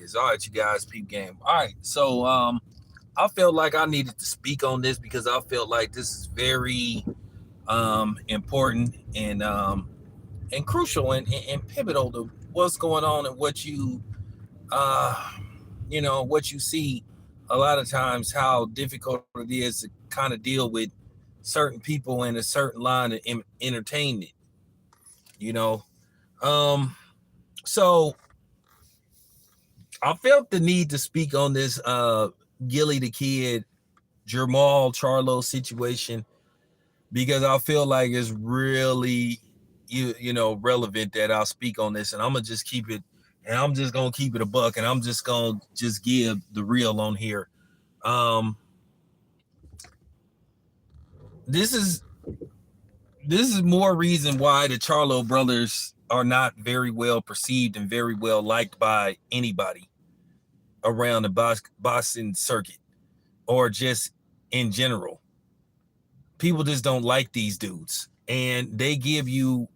is. All right, you guys, peep game. All right, so I felt like I needed to speak on this because I felt like this is very important and crucial and pivotal to what's going on and what uh, what you see a lot of times, how difficult it is to kind of deal with certain people in a certain line of entertainment, you know. Um, so I felt the need to speak on this Gilly the Kid, Jamal Charlo situation because I feel like it's really relevant that I'll speak on this, and I'm gonna just keep it, and I'm just gonna keep it a buck, and I'm just gonna just give the real on here. Um, this is more reason why the Charlo brothers are not very well perceived and very well liked by anybody around the Boston circuit or just in general. People just don't like these dudes, and they give you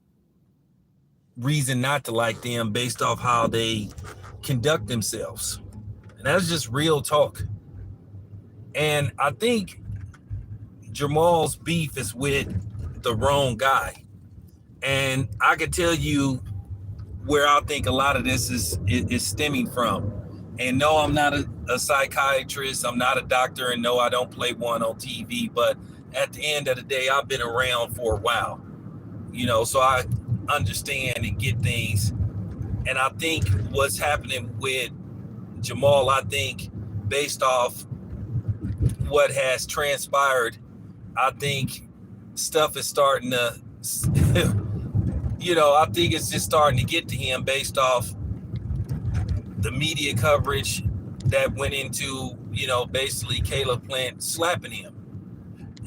reason not to like them based off how they conduct themselves. And that's just real talk. And I think Jamal's beef is with the wrong guy. And I can tell you where I think a lot of this is stemming from. And no, I'm not a psychiatrist. I'm not a doctor. And no, I don't play one on TV. But at the end of the day, I've been around for a while, so I understand and get things. And I think what's happening with Jamal, I think based off what has transpired, I think stuff is starting to, I think it's just starting to get to him based off the media coverage that went into, basically Caleb Plant slapping him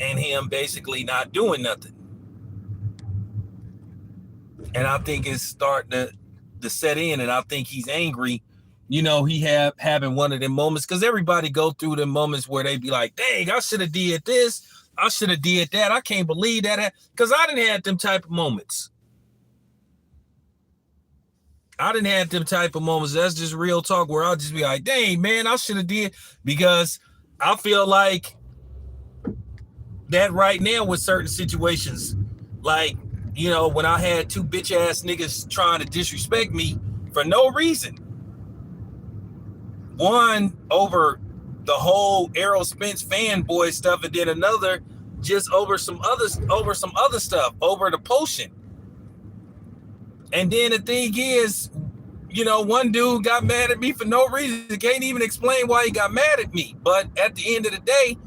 and him basically not doing nothing. And I think it's starting to set in, and I think he's angry. He having one of them moments, because everybody go through the moments where they be like, dang, I should have did this. I should have did that. I can't believe that. Because I didn't have them type of moments. That's just real talk, where I'll just be like, dang, man, I should have did. Because I feel like that right now with certain situations, like, when I had two bitch ass niggas trying to disrespect me for no reason. One over the whole Errol Spence fanboy stuff, and then another just over some other stuff, over the potion. And then the thing is, one dude got mad at me for no reason. Can't even explain why he got mad at me. But at the end of the day,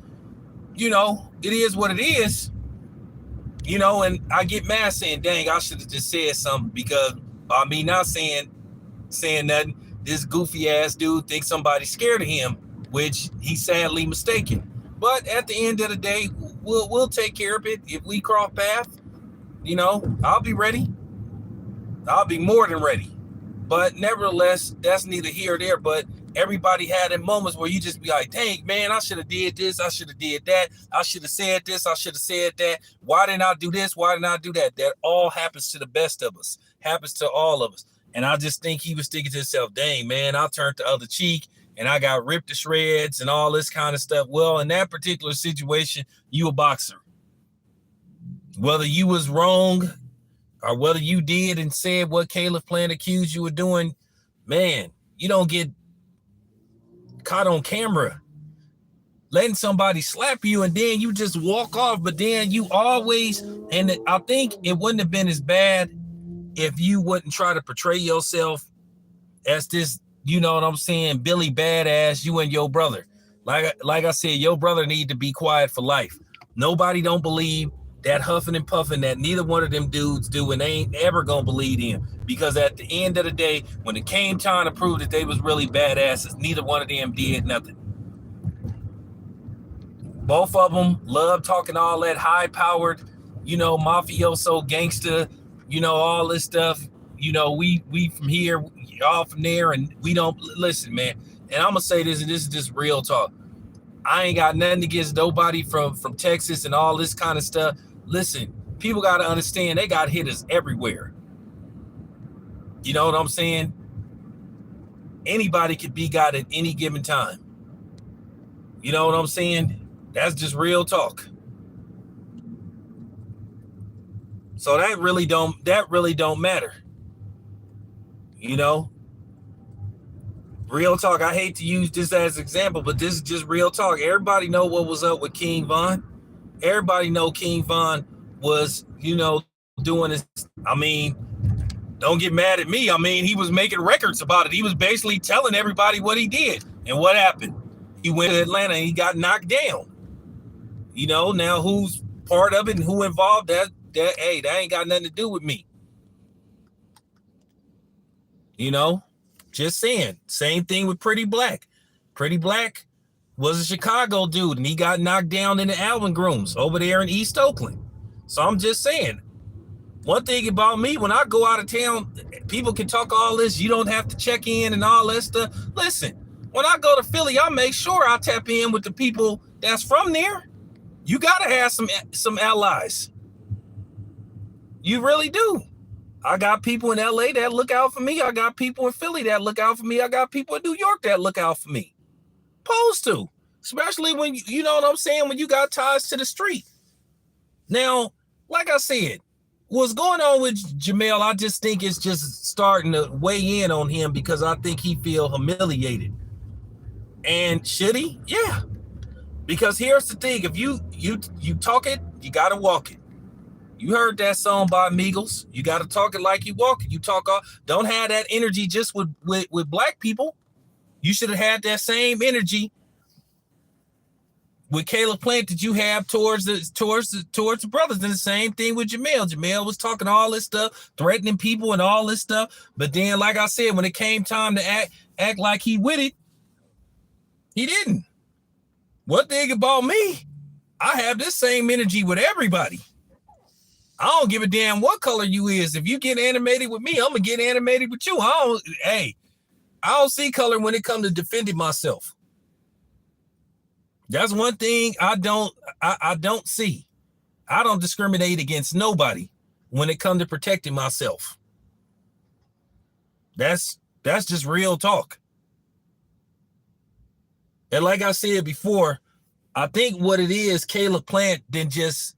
it is what it is. And I get mad saying, dang, I should have just said something, because not saying nothing. This goofy ass dude thinks somebody's scared of him, which he's sadly mistaken. But at the end of the day, we'll take care of it. If we cross paths, I'll be ready. I'll be more than ready. But nevertheless, that's neither here or there. But everybody had in moments where you just be like, dang, man, I should have did this. I should have did that. I should have said this. I should have said that. Why didn't I do this? Why didn't I do that? That all happens to the best of us. Happens to all of us. And I just think he was thinking to himself, dang, man, I turned the other cheek and I got ripped to shreds and all this kind of stuff. Well, in that particular situation, you a boxer. Whether you was wrong or whether you did and said what Caleb Plant accused you of doing, man, you don't get caught on camera letting somebody slap you and then you just walk off. But then you always, and I think it wouldn't have been as bad if you wouldn't try to portray yourself as this, Billy Badass, you and your brother. Like I said, your brother need to be quiet for life. Nobody don't believe that huffing and puffing that neither one of them dudes do, and they ain't ever gonna believe him. Because at the end of the day, when it came time to prove that they was really badasses, neither one of them did nothing. Both of them love talking all that high-powered, mafioso gangster, all this stuff. We from here, y'all from there, and we don't listen, man. And I'm gonna say this, and this is just real talk. I ain't got nothing against nobody from Texas and all this kind of stuff. Listen, people got to understand they got hitters everywhere. You know what I'm saying? Anybody could be God at any given time. You know what I'm saying? That's just real talk. So that really don't matter. You know? Real talk. I hate to use this as an example, but this is just real talk. Everybody know what was up with King Von. Everybody know King Von was, doing this. I mean, don't get mad at me. I mean, he was making records about it. He was basically telling everybody what he did and what happened. He went to Atlanta and he got knocked down. Now who's part of it and who involved, that ain't got nothing to do with me. Just saying. Same thing with Pretty Black. Pretty Black was a Chicago dude and he got knocked down in the Alvin Grooms over there in East Oakland. So I'm just saying, one thing about me, when I go out of town, people can talk all this. You don't have to check in and all that stuff. Listen, when I go to Philly, I make sure I tap in with the people that's from there. You got to have some allies. You really do. I got people in LA that look out for me. I got people in Philly that look out for me. I got people in New York that look out for me. Supposed to. Especially when, you know what I'm saying, when you got ties to the street. Now, like I said, what's going on with Jamel, I just think it's just starting to weigh in on him because I think he feel humiliated. And should he? Yeah. Because here's the thing. If you talk it, you got to walk it. You heard that song by Migos. You got to talk it like you walk it. You talk don't have that energy just with black people. You should have had that same energy with Caleb Plant that you have towards the brothers. And the same thing with Jamel. Jamel was talking all this stuff, threatening people and all this stuff. But then, like I said, when it came time to act like he with it, he didn't. One thing about me, I have this same energy with everybody. I don't give a damn what color you is. If you get animated with me, I'm gonna get animated with you. I don't see color when it comes to defending myself. That's one thing I don't see. I don't discriminate against nobody when it comes to protecting myself. That's just real talk. And like I said before, I think what it is, Caleb Plant then just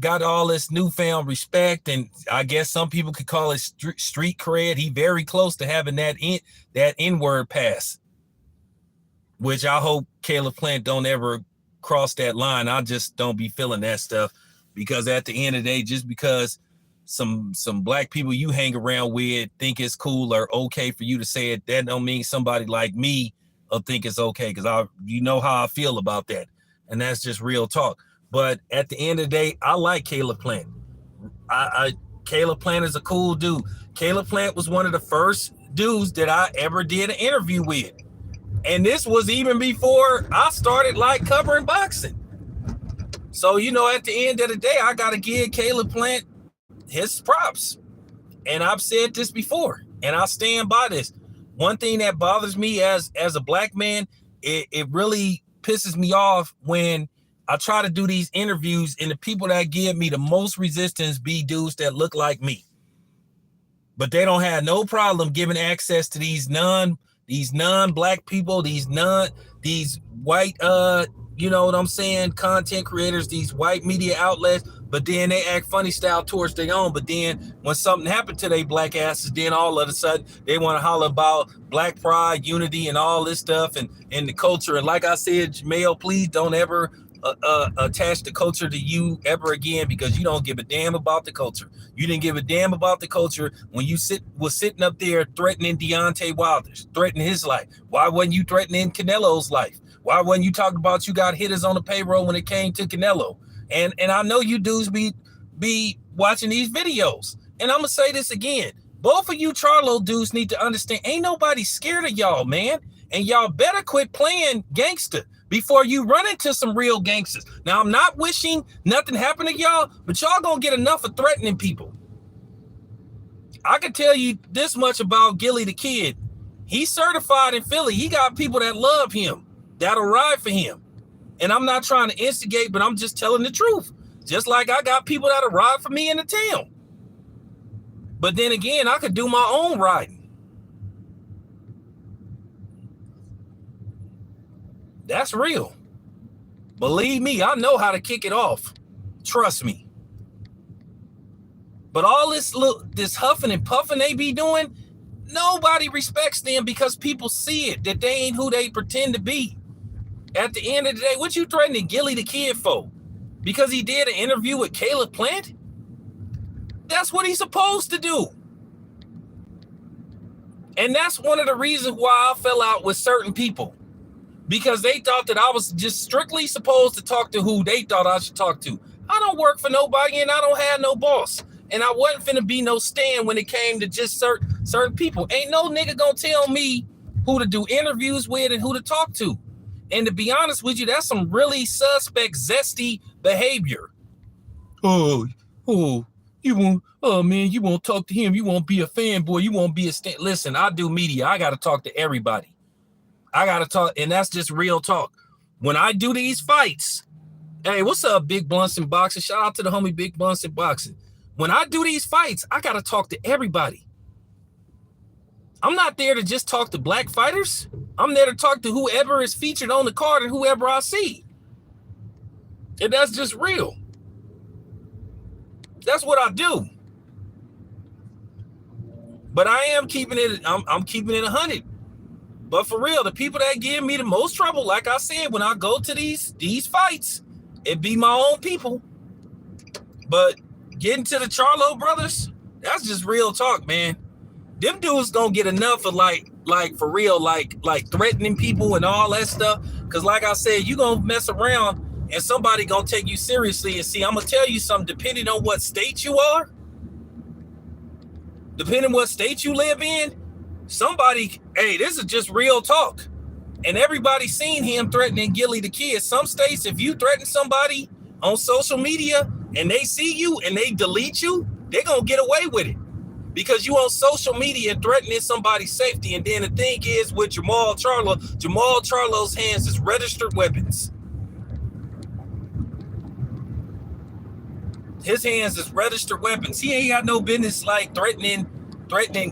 got all this newfound respect, and I guess some people could call it street cred. He very close to having that N-word pass, which I hope Caleb Plant don't ever cross that line. I just don't be feeling that stuff, because at the end of the day, just because some black people you hang around with think it's cool or okay for you to say it, that don't mean somebody like me will think it's okay, because you know how I feel about that, and that's just real talk. But at the end of the day, I like Caleb Plant. Caleb Plant is a cool dude. Caleb Plant was one of the first dudes that I ever did an interview with. And this was even before I started covering boxing. So, at the end of the day, I got to give Caleb Plant his props. And I've said this before, and I stand by this. One thing that bothers me as a black man, it really pisses me off when I try to do these interviews and the people that give me the most resistance be dudes that look like me. But they don't have no problem giving access to these non-black people, these white, you know what I'm saying, content creators, these white media outlets, but then they act funny style towards their own. But then when something happened to their black asses, then all of a sudden they want to holler about black pride, unity, and all this stuff and the culture. And like I said, Jamel, please don't ever attach the culture to you ever again, because you don't give a damn about the culture. You didn't give a damn about the culture when you was sitting up there threatening Deontay Wilder, threatening his life. Why wasn't you threatening Canelo's life? Why wasn't you talking about you got hitters on the payroll when it came to Canelo? And I know you dudes be watching these videos. And I'm gonna say this again. Both of you Charlo dudes need to understand, ain't nobody scared of y'all, man. And y'all better quit playing gangster before you run into some real gangsters. Now, I'm not wishing nothing happened to y'all, but y'all gonna get enough of threatening people. I can tell you this much about Gilly the Kid. He's certified in Philly. He got people that love him, that'll ride for him. And I'm not trying to instigate, but I'm just telling the truth. Just like I got people that'll ride for me in the town. But then again, I could do my own riding. That's real. Believe me, I know how to kick it off. Trust me. But all this huffing and puffing they be doing, nobody respects them because people see it, that they ain't who they pretend to be. At the end of the day, what you threatening Gilly the Kid for? Because he did an interview with Caleb Plant? That's what he's supposed to do. And that's one of the reasons why I fell out with certain people. Because they thought that I was just strictly supposed to talk to who they thought I should talk to. I don't work for nobody and I don't have no boss. And I wasn't finna be no stand when it came to just certain people. Ain't no nigga gonna tell me who to do interviews with and who to talk to. And to be honest with you, that's some really suspect, zesty behavior. Oh, you won't, oh man, you won't talk to him. You won't be a fanboy. You won't be a stand. Listen, I do media. I got to talk to everybody. I got to talk, and that's just real talk. When I do these fights, hey, what's up, Big Blunts and Boxing? Shout out to the homie Big Blunts and Boxing. When I do these fights, I got to talk to everybody. I'm not there to just talk to black fighters. I'm there to talk to whoever is featured on the card and whoever I see. And that's just real. That's what I do. But I am keeping it, I'm keeping it 100. But for real, the people that give me the most trouble, like I said, when I go to these fights, it be my own people. But getting to the Charlo brothers, that's just real talk, man. Them dudes gonna get enough of like for real, like threatening people and all that stuff. Cause like I said, you gonna mess around and somebody gonna take you seriously. And see, I'm gonna tell you something, depending on what state you are, depending on what state you live in, somebody, hey, this is just real talk. And everybody's seen him threatening Gilly the Kid. Some states, if you threaten somebody on social media and they see you and they delete you, they're gonna get away with it. Because you on social media threatening somebody's safety. And then the thing is with Jamal Charlo's hands is registered weapons. His hands is registered weapons. He ain't got no business like threatening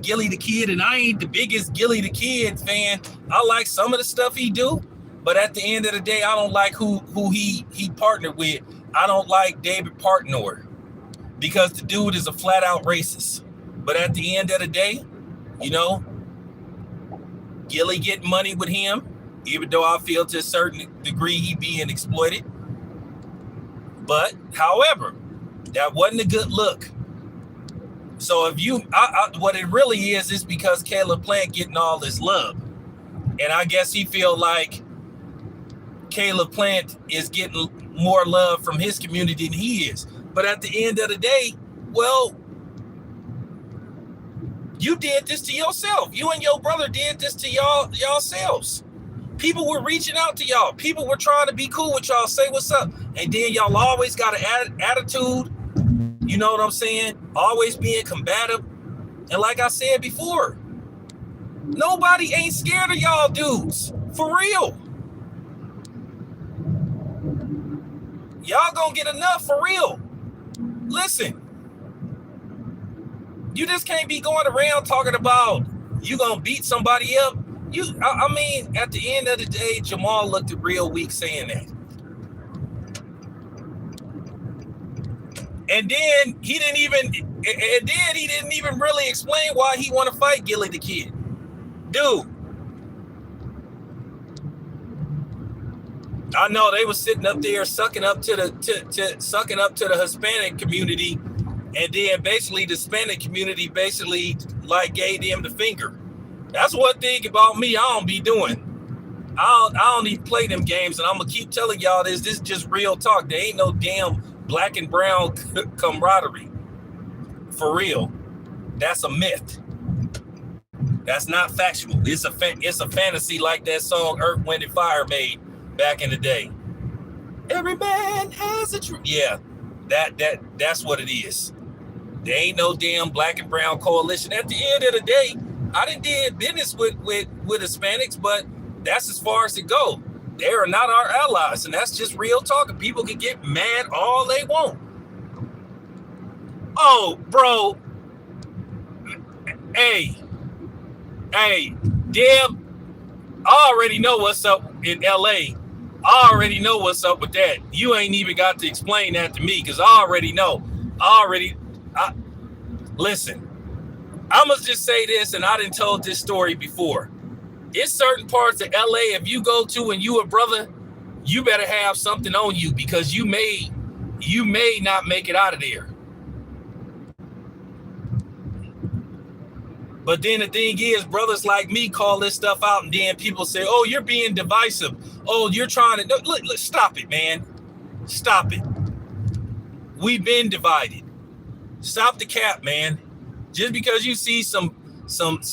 Gilly the Kid. And I ain't the biggest Gilly the Kid fan. I like some of the stuff he do. But at the end of the day, I don't like who he partnered with. I don't like David Partnoy. Because the dude is a flat out racist. But at the end of the day, you know, Gilly getting money with him, even though I feel to a certain degree he being exploited. But, however, that wasn't a good look. So if you, what it really is because Caleb Plant getting all this love. And I guess he feel like Caleb Plant is getting more love from his community than he is. But at the end of the day, well, you did this to yourself. You and your brother did this to yourselves. People were reaching out to y'all. People were trying to be cool with y'all, say what's up. And then y'all always got an attitude. You know what I'm saying? Always being combative. And like I said before, nobody ain't scared of y'all dudes. For real. Y'all gonna get enough for real. Listen. You just can't be going around talking about you gonna beat somebody up. I mean, at the end of the day, Jamal looked real weak saying that. And then he didn't even really explain why he want to fight Gilly the Kid. Dude. I know they were sitting up there sucking up to the Hispanic community. And then basically the Hispanic community basically like gave them the finger. That's one thing about me I don't be doing. I don't even play them games. And I'm going to keep telling y'all this. This is just real talk. There ain't no damn black and brown camaraderie. For real. That's a myth. That's not factual. It's a fantasy like that song Earth, Wind, and Fire made back in the day. Every man has a dream. Yeah, that's what it is. There ain't no damn black and brown coalition. At the end of the day, I done did business with Hispanics, but that's as far as it go. They are not our allies, and that's just real talk. And people can get mad all they want. Oh, bro. Hey, Deb, I already know what's up in LA. I already know what's up with that. You ain't even got to explain that to me because I already know. Listen, I must just say this, and I done told this story before. It's certain parts of LA, if you go to and you a brother, you better have something on you because you may not make it out of there. But then the thing is, brothers like me call this stuff out, and then people say, oh, you're being divisive. Oh, you're trying to look, stop it, man. Stop it. We've been divided. Stop the cap, man. Just because you see some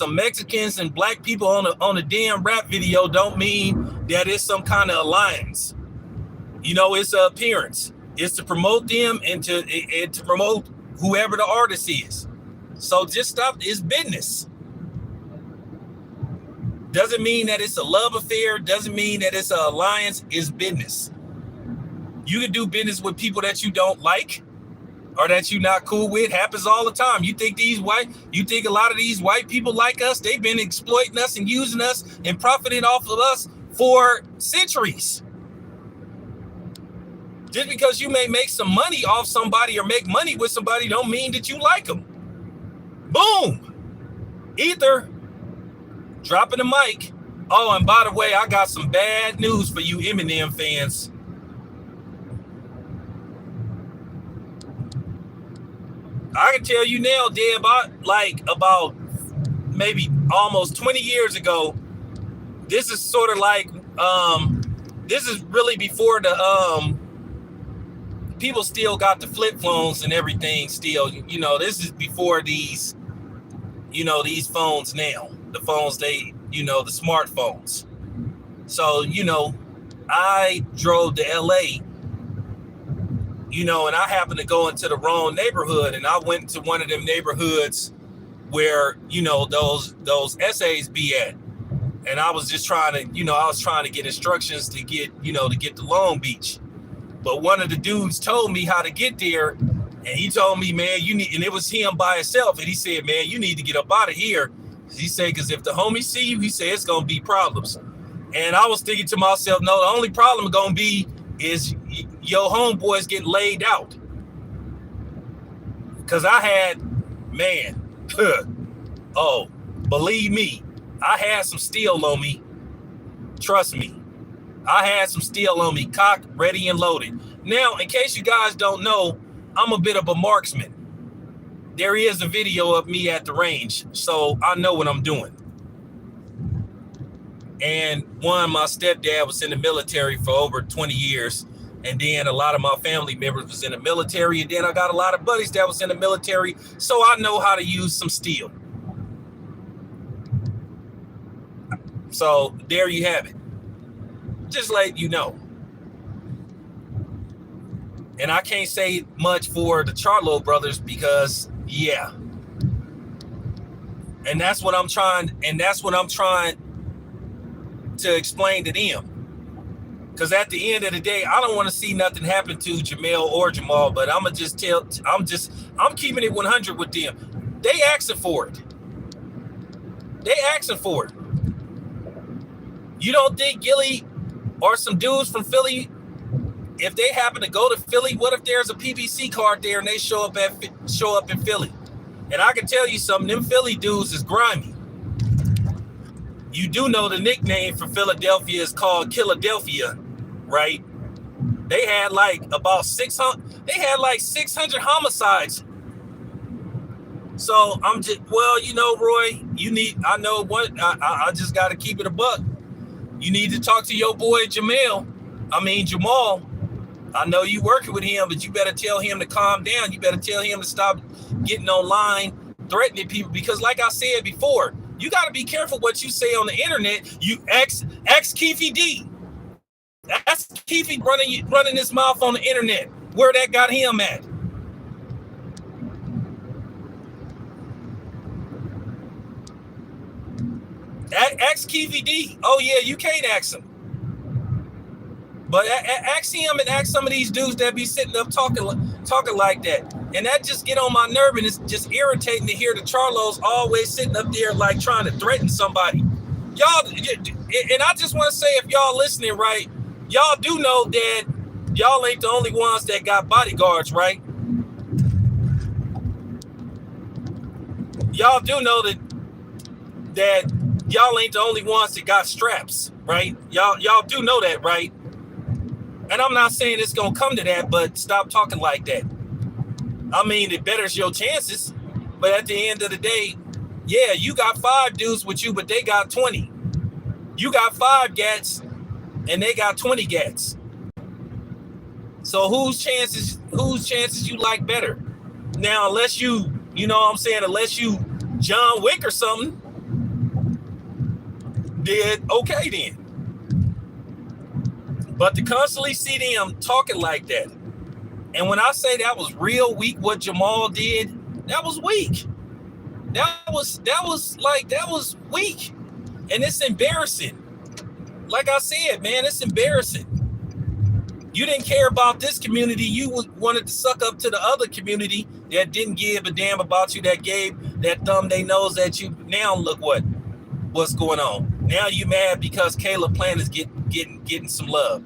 Mexicans and black people on a damn rap video don't mean that it's some kind of alliance. You know, it's an appearance. It's to promote them and to promote whoever the artist is. So just stop. It's business. Doesn't mean that it's a love affair. Doesn't mean that it's an alliance. It's business. You can do business with people that you don't like or that you're not cool with. Happens all the time. You think a lot of these white people like us, they've been exploiting us and using us and profiting off of us for centuries. Just because you may make some money off somebody or make money with somebody don't mean that you like them. Boom. Ether. Dropping the mic. Oh, and by the way, I got some bad news for you Eminem fans. I can tell you now, Deb, about maybe almost 20 years ago, this is sort of like, this is really before the, people still got the flip phones and everything still, you know, this is before these, you know, these phones now, the phones, the smartphones. So, you know, I drove to LA, you know, and I happened to go into the wrong neighborhood, and I went to one of them neighborhoods where, you know, those essays be at. And I was just trying to get instructions to get to Long Beach. But one of the dudes told me how to get there, and he told me, man, and it was him by himself. And he said, man, you need to get up out of here. He said, because if the homies see you, he said, it's going to be problems. And I was thinking to myself, no, the only problem going to be is your homeboys get laid out. Because I had, man, oh, believe me, I had some steel on me. Trust me. I had some steel on me, cocked, ready, and loaded. Now, in case you guys don't know, I'm a bit of a marksman. There is a video of me at the range, so I know what I'm doing. And my stepdad was in the military for over 20 years. And then a lot of my family members was in the military. And then I got a lot of buddies that was in the military. So I know how to use some steel. So there you have it. Just letting you know. And I can't say much for the Charlo brothers because, yeah. And that's what I'm trying to explain to them. Because at the end of the day, I don't want to see nothing happen to Jamel or Jamal, but I'm keeping it 100 with them. They asking for it. You don't think Gilly or some dudes from Philly, if they happen to go to Philly, what if there's a PBC card there and they show up in Philly? And I can tell you something, them Philly dudes is grimy. You do know the nickname for Philadelphia is called Philadelphia, right? They had like 600 homicides. So I'm just, well, you know, Roy, I just got to keep it a buck. You need to talk to your boy Jamal. I know you working with him, but you better tell him to calm down. You better tell him to stop getting online, threatening people. Because like I said before, you got to be careful what you say on the internet. You ex Keefy D. That's Keefy running his mouth on the internet. Where that got him at. Ask Keefy D. Oh yeah, you can't ask him. But ask him and ask some of these dudes that be sitting up talking like that. And that just get on my nerve, and it's just irritating to hear the Charlos always sitting up there like trying to threaten somebody. Y'all, and I just want to say, if y'all listening right, y'all do know that y'all ain't the only ones that got bodyguards, right? Y'all do know that y'all ain't the only ones that got straps, right? Y'all do know that, right? And I'm not saying it's gonna come to that, but stop talking like that. I mean, it betters your chances, but at the end of the day, yeah, you got 5 dudes with you, but they got 20. You got 5 gats, and they got 20 gats. So whose chances you like better? Now, unless you know what I'm saying, unless you John Wick or something, then okay then. But to constantly see them talking like that, and when I say that was real weak, what Jamal did, that was weak. That was weak, and it's embarrassing. Like I said, man, it's embarrassing. You didn't care about this community. You wanted to suck up to the other community that didn't give a damn about you, that gave that thumb they nose at you. Now look what's going on. Now you mad because Caleb Plant is getting some love.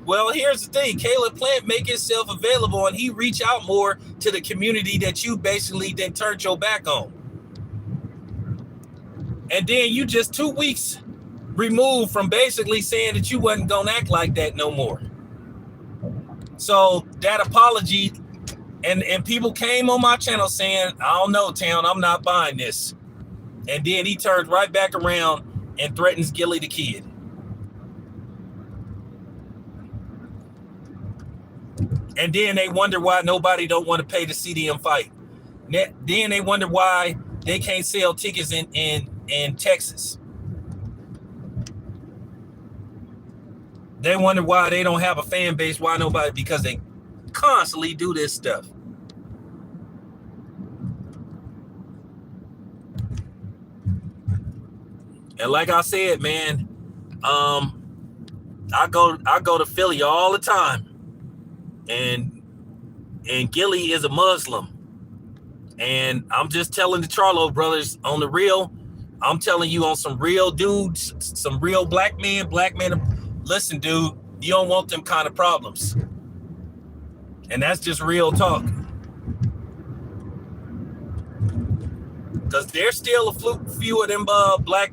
Well, here's the thing. Caleb Plant make himself available, and he reach out more to the community that you basically then turned your back on. And then you just 2 weeks removed from basically saying that you wasn't going to act like that no more. So that apology, and people came on my channel saying, I don't know, Town, I'm not buying this. And then he turns right back around and threatens Gilly the Kid. And then they wonder why nobody don't want to pay to see them fight. Then they wonder why they can't sell tickets in Texas. They wonder why they don't have a fan base, why nobody, because they constantly do this stuff. And like I said, man, I go to Philly all the time. And Gilly is a Muslim. And I'm just telling the Charlo brothers on the real, I'm telling you on some real dudes, some real black men, listen, dude, you don't want them kind of problems. And that's just real talk. Because there's still a few of them black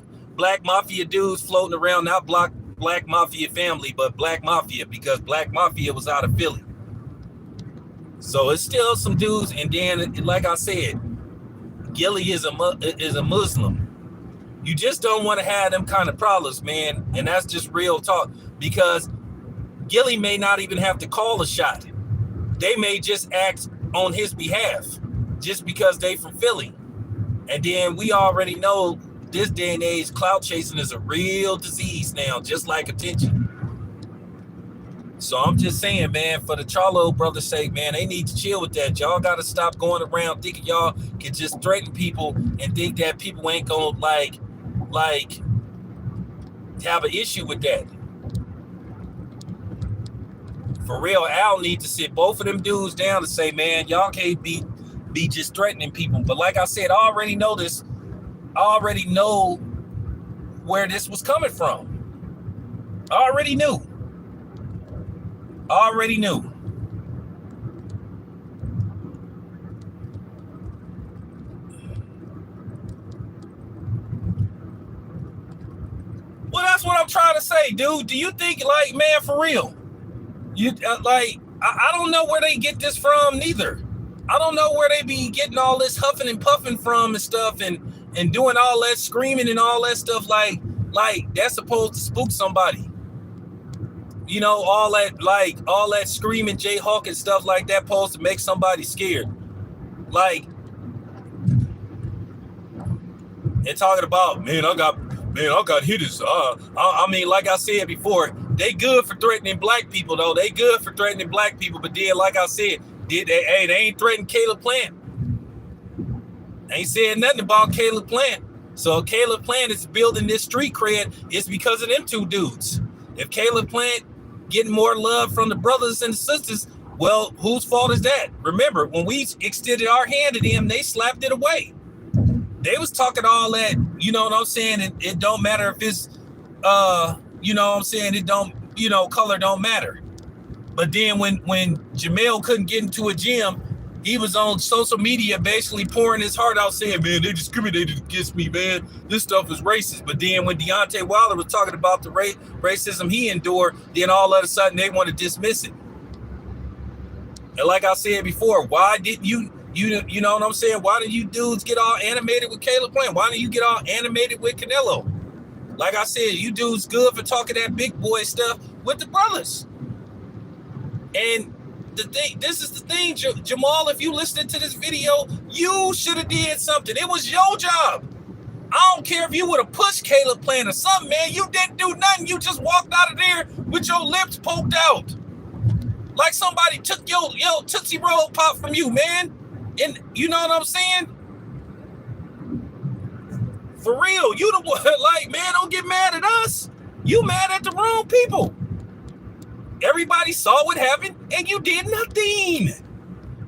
mafia dudes floating around, not black mafia family, but black mafia, because black mafia was out of Philly. So it's still some dudes, and then, like I said, Gilly is a Muslim. You just don't want to have them kind of problems, man, and that's just real talk. Because Gilly may not even have to call a shot; they may just act on his behalf, just because they from Philly. And then we already know this day and age, clout chasing is a real disease now, just like attention. So I'm just saying, man, for the Charlo brothers' sake, man, they need to chill with that. Y'all got to stop going around thinking y'all can just threaten people and think that people ain't gonna like have an issue with that. For real, Al need to sit both of them dudes down and say, man, y'all can't be just threatening people. But like I said, I already know this. I already know where this was coming from. I already knew. Well, that's what I'm trying to say, dude. Do you think, like, man, for real? You I don't know where they get this from, neither. I don't know where they be getting all this huffing and puffing from and stuff, and doing all that screaming and all that stuff. Like that's supposed to spook somebody. You know, all that screaming, Jayhawk and stuff like that, supposed to make somebody scared. Like, and talking about, man, I got hitters. I mean, like I said before, they good for threatening black people, though. They good for threatening black people, but then, like I said, they ain't threatening Caleb Plant. Ain't saying nothing about Caleb Plant. So Caleb Plant is building this street cred. It's because of them two dudes. If Caleb Plant getting more love from the brothers and the sisters, well, whose fault is that? Remember, when we extended our hand to them, they slapped it away. They was talking all that, you know what I'm saying? It don't matter if it's, you know what I'm saying? It don't color don't matter. But then when Jamel couldn't get into a gym, he was on social media basically pouring his heart out saying, man, they discriminated against me, man. This stuff is racist. But then when Deontay Wilder was talking about the racism he endured, then all of a sudden they want to dismiss it. And like I said before, why did you know what I'm saying? Why did you dudes get all animated with Caleb Plant? Why did you get all animated with Canelo? Like I said, you dudes good for talking that big boy stuff with the brothers. And this is the thing, Jamal, if you listened to this video, you should have did something. It was your job. I don't care if you would have pushed Caleb Plant or something, man. You didn't do nothing. You just walked out of there with your lips poked out. Like somebody took your Tootsie Roll Pop from you, man. And you know what I'm saying? For real, you the one, like, man, don't get mad at us. You mad at the wrong people. Everybody saw what happened, and you did nothing.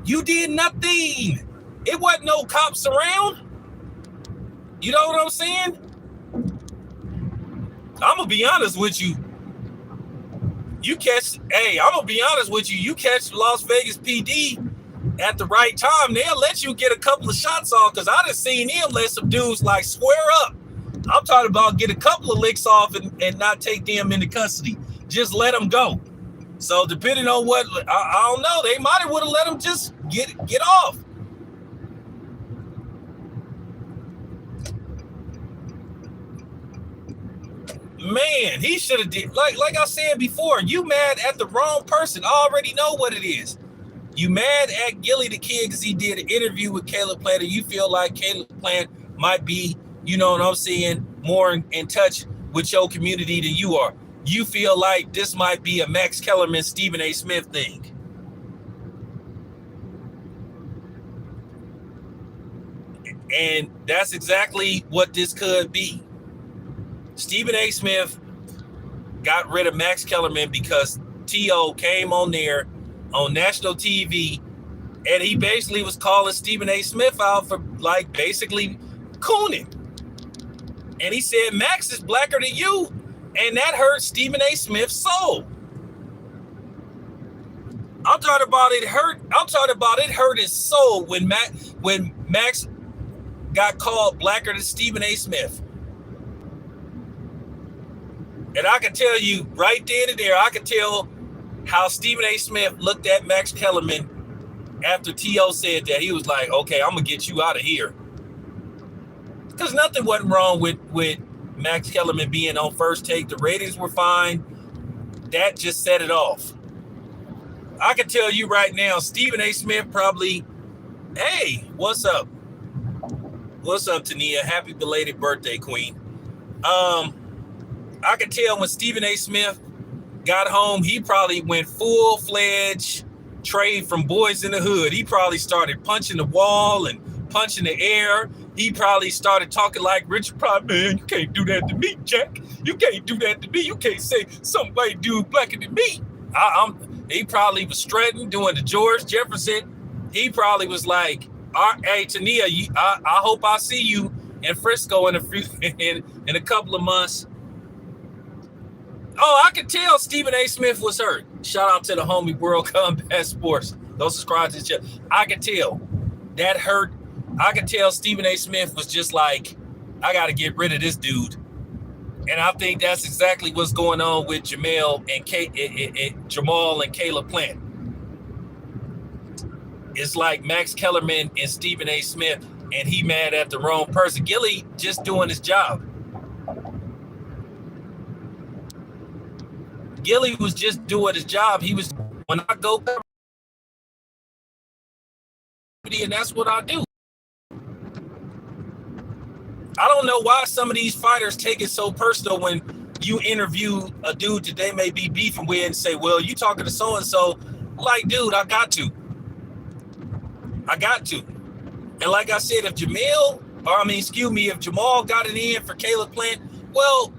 You did nothing. It wasn't no cops around. You know what I'm saying? I'm going to be honest with you. I'm going to be honest with you. You catch Las Vegas PD at the right time, they'll let you get a couple of shots off, because I done seen him let some dudes like square up. I'm talking about get a couple of licks off and not take them into custody. Just let them go. So depending on what, I don't know, they might have would have let them just get off. Man, he should have did, like I said before, you mad at the wrong person. I already know what it is. You mad at Gilly the Kid because he did an interview with Caleb Plant, and you feel like Caleb Plant might be, you know what I'm saying, more in touch with your community than you are. You feel like this might be a Max Kellerman, Stephen A. Smith thing. And that's exactly what this could be. Stephen A. Smith got rid of Max Kellerman because T.O. came on there on national TV, and he basically was calling Stephen A. Smith out for like basically cooning. And he said, Max is blacker than you, and that hurt Stephen A. Smith's soul. I'm talking about it hurt his soul when Max got called blacker than Stephen A. Smith. And I can tell you right then and there, I can tell how Stephen A. Smith looked at Max Kellerman after T.O. said that. He was like, okay, I'm going to get you out of here. Because nothing wasn't wrong with Max Kellerman being on First Take. The ratings were fine. That just set it off. I can tell you right now, Stephen A. Smith probably, hey, what's up? What's up, Tania? Happy belated birthday, Queen. I can tell when Stephen A. Smith got home, he probably went full-fledged trade from Boys in the Hood. He probably started punching the wall and punching the air. He probably started talking like Richard Pryor. Man, you can't do that to me, Jack. You can't do that to me. You can't say some white dude blacker than me. He probably was strutting, doing the George Jefferson. He probably was like, hey, Tania, I hope I see you in Frisco in a couple of months. Oh, I could tell Stephen A. Smith was hurt. Shout out to the homie World Combat Sports. Don't subscribe to the channel. I could tell that hurt. I could tell Stephen A. Smith was just like, I got to get rid of this dude. And I think that's exactly what's going on with Jamal and Caleb Plant. It's like Max Kellerman and Stephen A. Smith, and he mad at the wrong person. Gilly just doing his job. Gilly was just doing his job. He was, when I go, and that's what I do. I don't know why some of these fighters take it so personal when you interview a dude that they may be beefing with and say, well, you talking to so-and-so. Like, dude, I got to. And like I said, if Jamal got it in for Caleb Plant, well,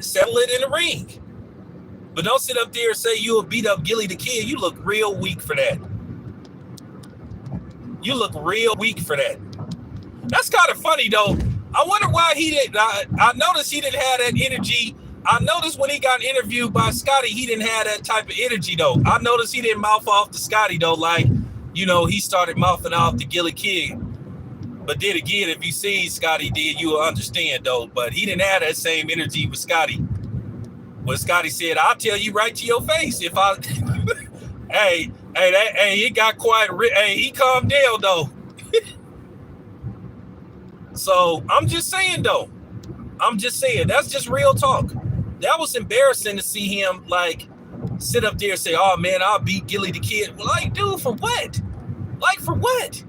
settle it in the ring. But don't sit up there and say you'll beat up Gilly the Kid. You look real weak for that. That's kind of funny, though. I wonder why he didn't. I noticed he didn't have that energy I noticed when he got interviewed by Scotty, he didn't have that type of energy though. I noticed he didn't mouth off to Scotty though, like, he started mouthing off to Gilly Kid. But then again, if you see Scotty did, you will understand though. But he didn't have that same energy with Scotty. When Scotty said, "I'll tell you right to your face if I." hey, it got quiet. Hey, he calmed down though. So I'm just saying though. That's just real talk. That was embarrassing to see him like sit up there and say, "Oh man, I'll beat Gilly the Kid." Well, like, dude, for what? Like, for what?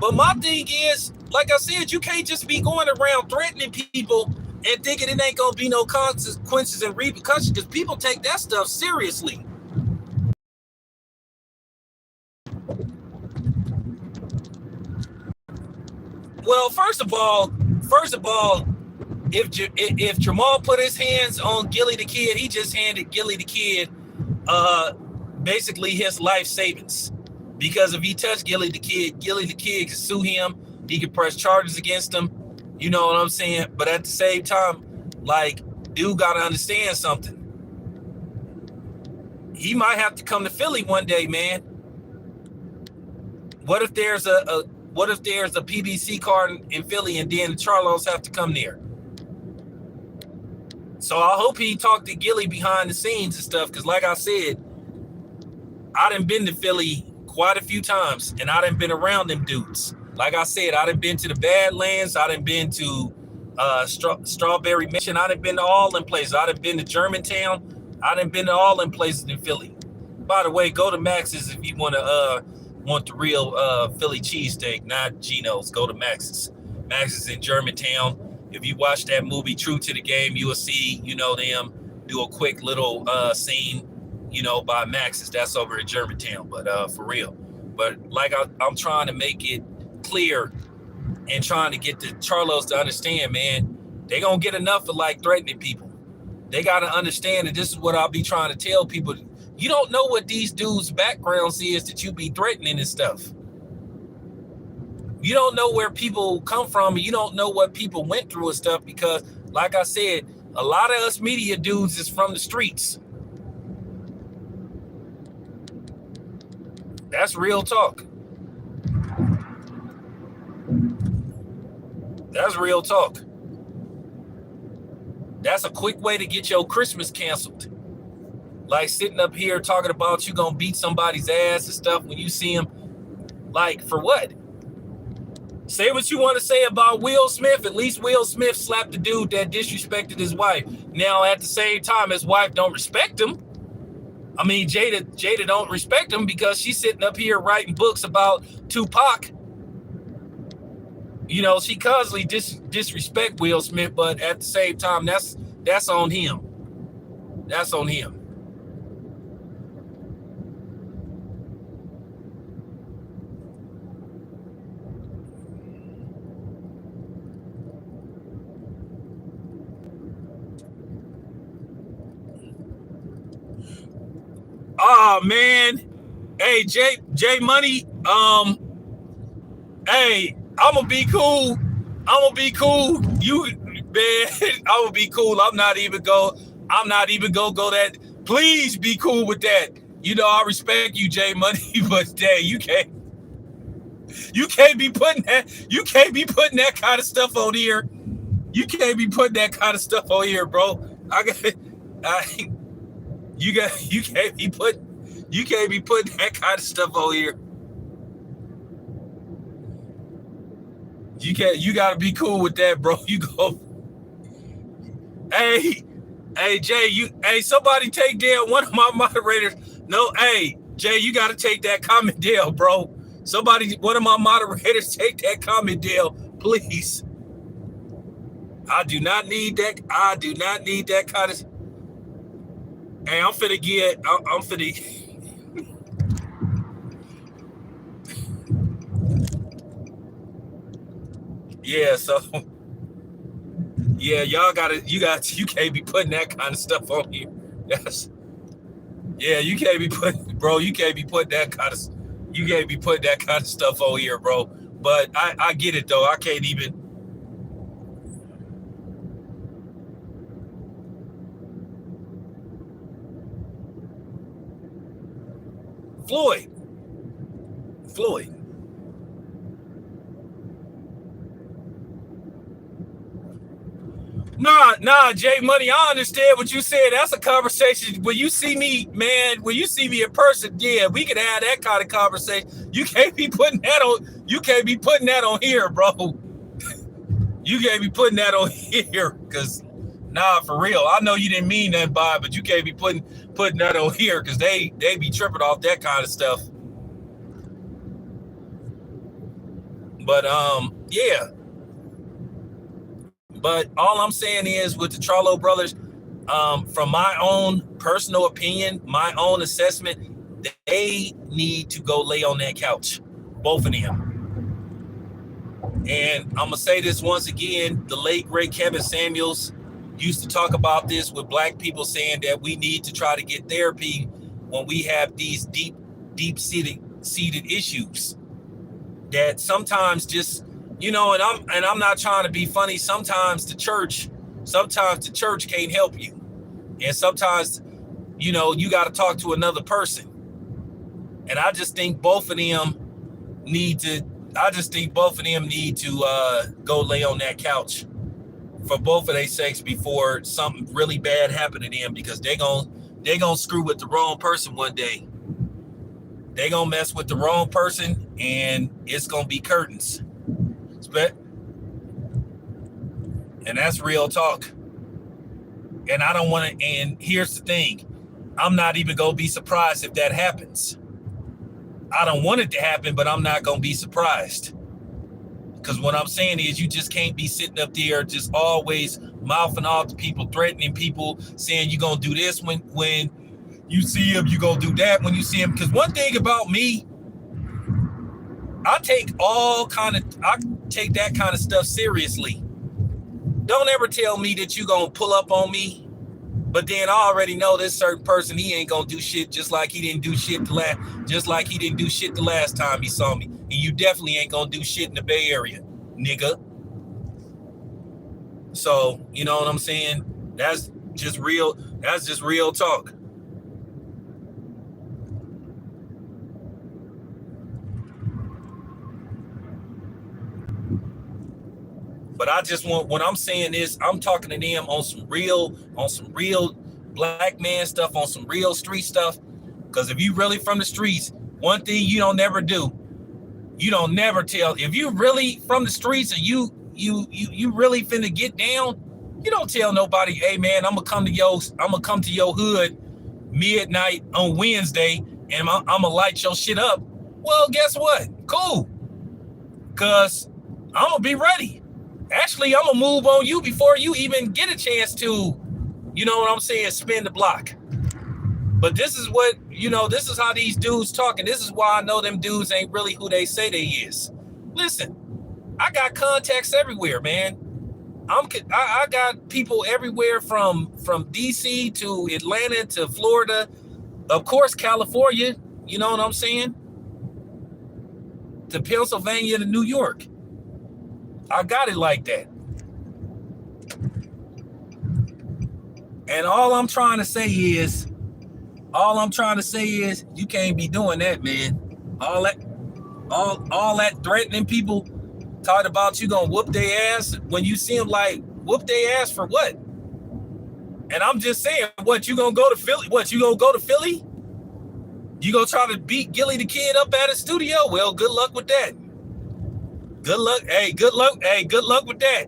But my thing is, like I said, you can't just be going around threatening people and thinking it ain't gonna be no consequences and repercussions, because people take that stuff seriously. Well, first of all, if Jamal put his hands on Gilly the Kid, he just handed Gilly the Kid basically his life savings. Because if he touched Gilly the Kid can sue him. He could press charges against him. You know what I'm saying? But at the same time, like, dude got to understand something. He might have to come to Philly one day, man. What if there's a PBC card in Philly and then the Charlos have to come there? So I hope he talked to Gilly behind the scenes and stuff, because like I said, I done been to Philly quite a few times, and I done been around them dudes. Like I said, I done been to the Badlands, I done been to Strawberry Mission, I done been to all them places. I done been to Germantown, I done been to all them places in Philly. By the way, go to Max's if you want the real Philly cheesesteak, not Geno's. Go to Max's. Max's in Germantown. If you watch that movie True to the Game, you will see, them do a quick little scene, by Max's. That's over in Germantown, but for real. But like I'm trying to make it clear and trying to get the Charlos to understand, man, they gonna get enough of like threatening people. They gotta understand that this is what I'll be trying to tell people. You don't know what these dudes' backgrounds is that you be threatening and stuff. You don't know where people come from, and you don't know what people went through and stuff, because like I said, a lot of us media dudes is from the streets. That's real talk. That's real talk. That's a quick way to get your Christmas canceled. Like sitting up here talking about you gonna beat somebody's ass and stuff when you see him. Like, for what? Say what you want to say about Will Smith. At least Will Smith slapped the dude that disrespected his wife. Now, at the same time, his wife don't respect him. I mean, Jada don't respect him because she's sitting up here writing books about Tupac. She constantly disrespect Will Smith, but at the same time, that's on him. That's on him. Oh man, hey J Money, hey, I'm gonna be cool. You man, I'm gonna be cool. I'm not even gonna go that. Please be cool with that. I respect you, J Money, but dang, you can't be putting that kind of stuff on here. You can't be putting that kind of stuff on here, bro. You can't be putting that kind of stuff on here. You gotta be cool with that, bro. You go. Hey Jay, somebody take down one of my moderators. No, hey Jay, you gotta take that comment down, bro. One of my moderators, take that comment down, please. I do not need that kind of. Hey, I'm finna. Yeah, so yeah, you can't be putting that kind of stuff on here. Yes. Yeah, you can't be putting that kind of stuff on here, bro. But I get it though. I can't even. Floyd. Nah, Jay Money, I understand what you said. That's a conversation. When you see me, man, when you see me in person, yeah, we can have that kind of conversation. You can't be putting that on here, bro. You can't be putting that on here, because nah, for real. I know you didn't mean nothing by it, but you can't be putting that on here, because they be tripping off that kind of stuff. But yeah. But all I'm saying is, with the Charlo brothers, from my own personal opinion, my own assessment, they need to go lay on that couch, both of them. And I'm gonna say this once again: the late great Kevin Samuels used to talk about this with black people, saying that we need to try to get therapy when we have these deep seated issues that sometimes just, and I'm not trying to be funny. Sometimes the church can't help you, and sometimes you got to talk to another person. And I just think both of them need to go lay on that couch for both of their sakes before something really bad happened to them, because they're gonna screw with the wrong person one day. They're gonna mess with the wrong person, and it's gonna be curtains. And that's real talk. And I don't want to. And here's the thing: I'm not even gonna be surprised if that happens. I don't want it to happen, but I'm not gonna be surprised. Because what I'm saying is, you just can't be sitting up there just always mouthing off to people, threatening people, saying you're gonna do this when you see him, you're gonna do that when you see him. Because one thing about me, I take that kind of stuff seriously. Don't ever tell me that you gonna pull up on me, but then I already know this certain person, he ain't gonna do shit, just like he didn't do shit the last time he saw me. And you definitely ain't gonna do shit in the Bay Area, nigga. So, you know what I'm saying? That's just real talk. But I just want, what I'm saying is, I'm talking to them on some real black man stuff, on some real street stuff. Because if you really from the streets, one thing you don't never do, you don't never tell. If you really from the streets and you really finna get down, you don't tell nobody, hey man, I'm gonna come to your hood midnight on Wednesday and I'm gonna light your shit up. Well, guess what? Cool. Cause I'm gonna be ready. Actually, I'm gonna move on you before you even get a chance to, you know what I'm saying, spin the block. But this is what, this is how these dudes talking. This is why I know them dudes ain't really who they say they is. Listen, I got contacts everywhere, man. I got people everywhere from DC to Atlanta to Florida, of course, California, you know what I'm saying? To Pennsylvania to New York. I got it like that. And all I'm trying to say is, you can't be doing that, man. All that threatening people, talking about you gonna whoop their ass when you see them, like, whoop their ass for what? And I'm just saying, what, you gonna go to Philly? You gonna try to beat Gilly the Kid up at a studio? Well, good luck with that. Good luck with that.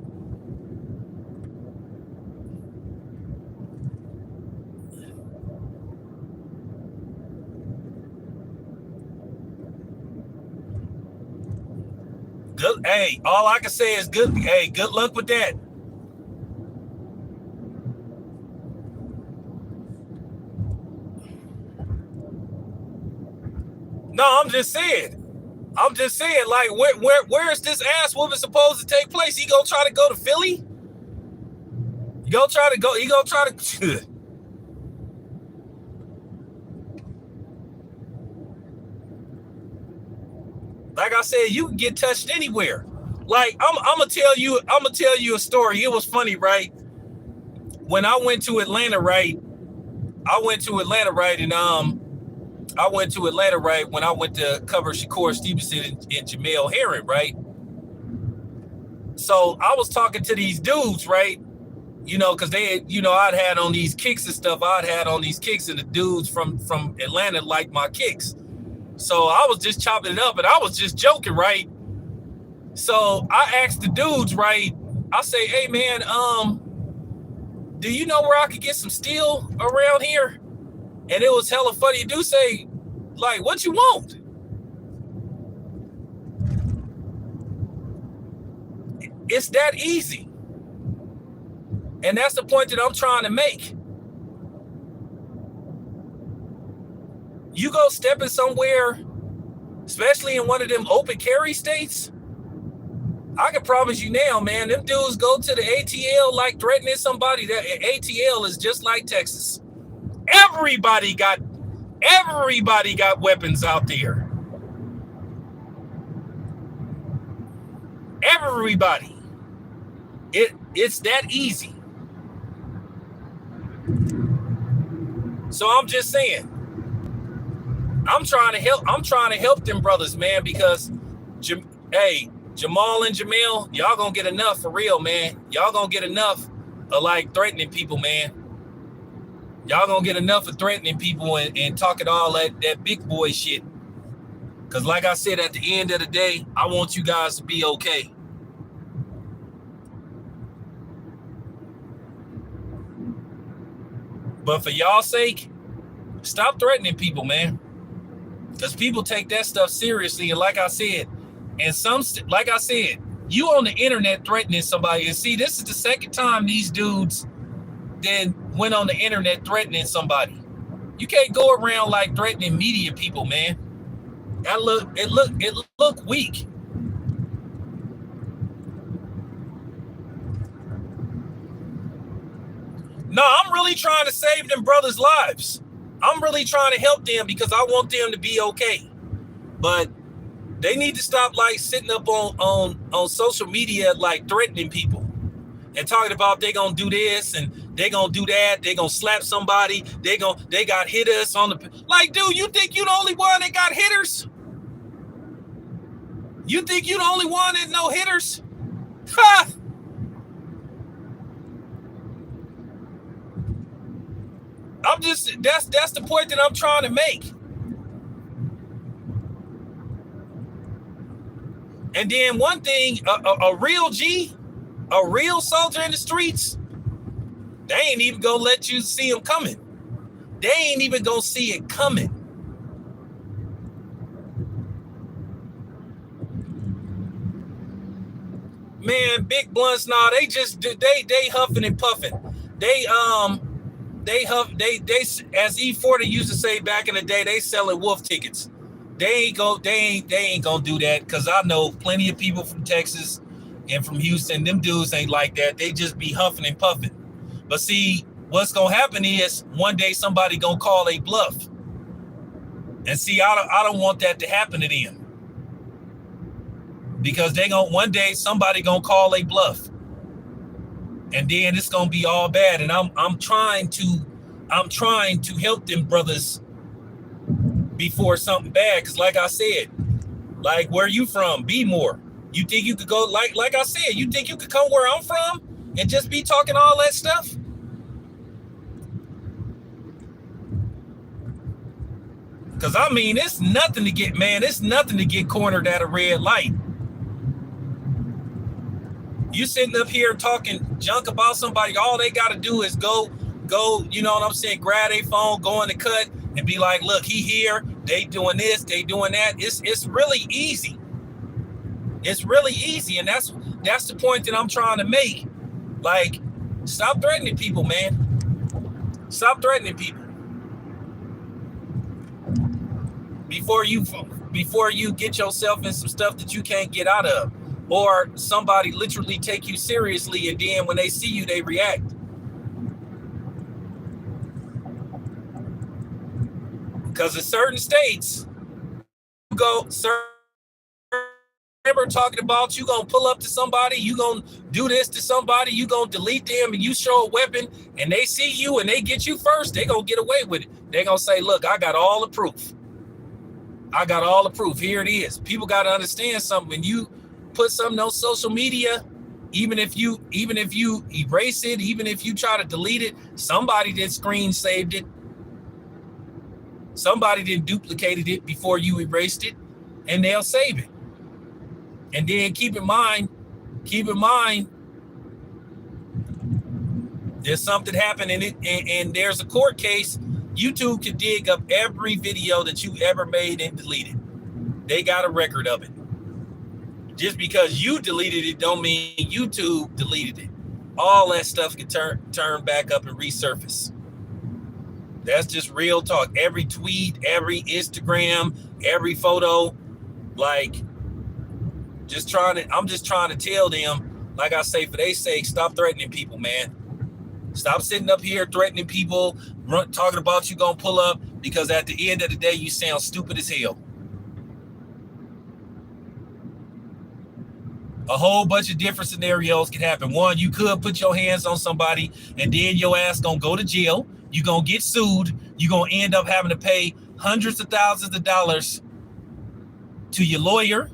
All I can say is good luck with that. No, I'm just saying, like, where is this ass whooping supposed to take place? He gonna try to go to Philly? He gonna try to like I said, you can get touched anywhere. Like, I'm gonna tell you a story. It was funny, right? When I went to Atlanta, right? And I went to Atlanta, right, when I went to cover Shakur Stevenson and Jamel Herring, right? So I was talking to these dudes, right? You know, because they, you know, I'd had on these kicks and stuff. I'd had on these kicks, and the dudes from Atlanta liked my kicks. So I was just chopping it up, and I was just joking, right? So I asked the dudes, right? I say, hey, man, do you know where I could get some steel around here? And it was hella funny. You do say, like, what you want? It's that easy. And that's the point that I'm trying to make. You go stepping somewhere, especially in one of them open carry states, I can promise you now, man, them dudes go to the ATL like threatening somebody. That ATL is just like Texas. Everybody got weapons out there. Everybody. It's that easy. So I'm just saying, I'm trying to help them brothers, man, because hey, Jamal and Jamil, y'all gonna get enough for real, man. Y'all gonna get enough of like threatening people, man. Y'all gonna get enough of threatening people and talking all that big boy shit. Cause like I said, at the end of the day, I want you guys to be okay. But for y'all's sake, stop threatening people, man. Because people take that stuff seriously. And like I said, you on the internet threatening somebody. And see, this is the second time these dudes then went on the internet threatening somebody. You can't go around like threatening media people, man. It look weak. No, I'm really trying to save them brothers' lives. I'm really trying to help them because I want them to be okay. But they need to stop like sitting up on social media like threatening people and talking about they gonna do this and they gonna do that. They gonna slap somebody. They got hitters on the like, dude. You think you the only one that got hitters? You think you the only one that no hitters? Ha! That's the point that I'm trying to make. And then one thing, a real G, a real soldier in the streets, they ain't even gonna let you see them coming. They ain't even gonna see it coming. Man, big blunts, nah, they huffing and puffing. They huff, as E40 used to say back in the day, they selling wolf tickets. They ain't gonna do that, because I know plenty of people from Texas and from Houston. Them dudes ain't like that. They just be huffing and puffing. But see, what's gonna happen is one day somebody gonna call a bluff. And see, I don't want that to happen to them, because one day somebody gonna call a bluff. And then it's gonna be all bad. And I'm trying to help them brothers before something bad. Cause like I said, like where you from, be more. You think you could go like I said, you think you could come where I'm from and just be talking all that stuff? Cause I mean, it's nothing to get cornered at a red light. You sitting up here talking junk about somebody, all they got to do is go, you know what I'm saying, grab their phone, go in the cut, and be like, look, he here, they doing this, they doing that. It's really easy. It's really easy, and that's the point that I'm trying to make. Like, stop threatening people, man. Stop threatening people. Before you get yourself in some stuff that you can't get out of. Or somebody literally take you seriously, and then when they see you, they react. Because in certain states, remember talking about you gonna pull up to somebody, you gonna do this to somebody, you gonna delete them, and you show a weapon, and they see you and they get you first, they gonna get away with it. They gonna say, look, I got all the proof. I got all the proof. Here it is. People got to understand something. When you put something on social media, even if you erase it, even if you try to delete it, somebody did screen saved it. Somebody did duplicated it before you erased it, and they'll save it. And then keep in mind, there's something happened in it, and there's a court case. YouTube can dig up every video that you ever made and deleted. They got a record of it. Just because you deleted it don't mean YouTube deleted it. All that stuff can turn back up and resurface. That's just real talk. Every tweet, every Instagram, every photo, like, I'm just trying to tell them, like I say, for their sake, stop threatening people, man. Stop sitting up here threatening people, talking about you gonna pull up, because at the end of the day, you sound stupid as hell. A whole bunch of different scenarios can happen. One, you could put your hands on somebody, and then your ass gonna go to jail. You're gonna get sued. You're gonna end up having to pay hundreds of thousands of dollars to your lawyer.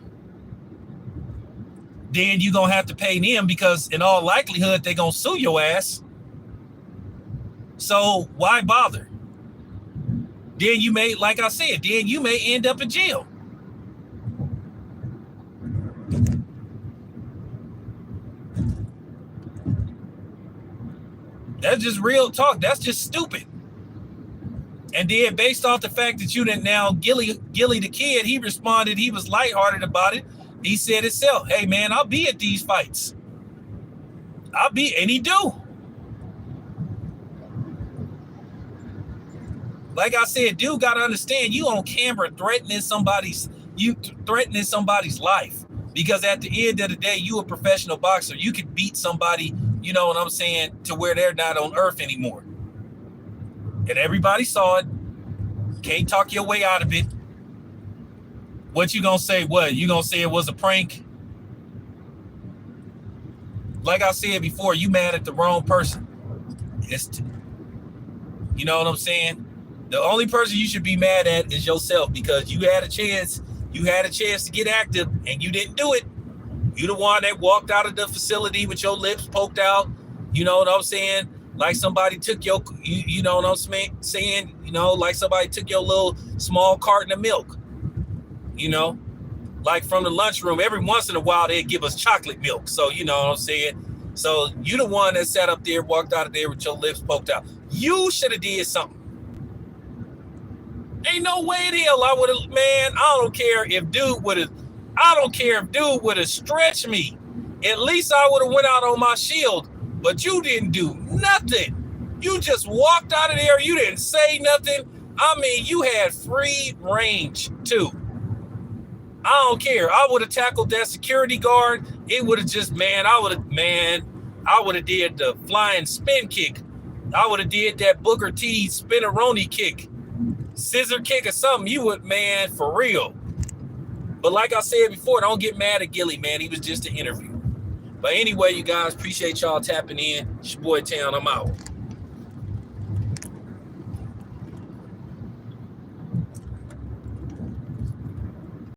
Then you're gonna have to pay them, because in all likelihood, they're gonna sue your ass. So why bother? Then you may, like I said, then you may end up in jail. That's just real talk. That's just stupid. And then based off the fact that you didn't now, Gilly the kid, he responded, he was lighthearted about it. He said himself, hey man, I'll be at these fights. And he do. Like I said, dude got to understand, you on camera threatening somebody's life. Because at the end of the day, you a professional boxer. You can beat somebody, you know what I'm saying, to where they're not on earth anymore. And everybody saw it. Can't talk your way out of it. What you gonna say? What? You gonna say it was a prank? Like I said before, you mad at the wrong person. You know what I'm saying? The only person you should be mad at is yourself, because you had a chance. You had a chance to get active and you didn't do it. You the one that walked out of the facility with your lips poked out. You know what I'm saying? Like somebody took your, you know what I'm saying? You know, like somebody took your little small carton of milk. You know, like from the lunchroom, every once in a while they'd give us chocolate milk. So, you know what I'm saying? So you the one that sat up there, walked out of there with your lips poked out. You should have did something. Ain't no way in hell I would have, man, I don't care if dude would have stretched me. At least I would have went out on my shield. But you didn't do nothing. You just walked out of there. You didn't say nothing. I mean, you had free range too. I don't care. I would have tackled that security guard. It would have just, I would have did the flying spin kick. I would have did that Booker T spinneroni kick. Scissor kick or something. You would, man, for real. But like I said before, don't get mad at Gilly, man. He was just an interview. But anyway, you guys, appreciate y'all tapping in. It's your boy Town. I'm out.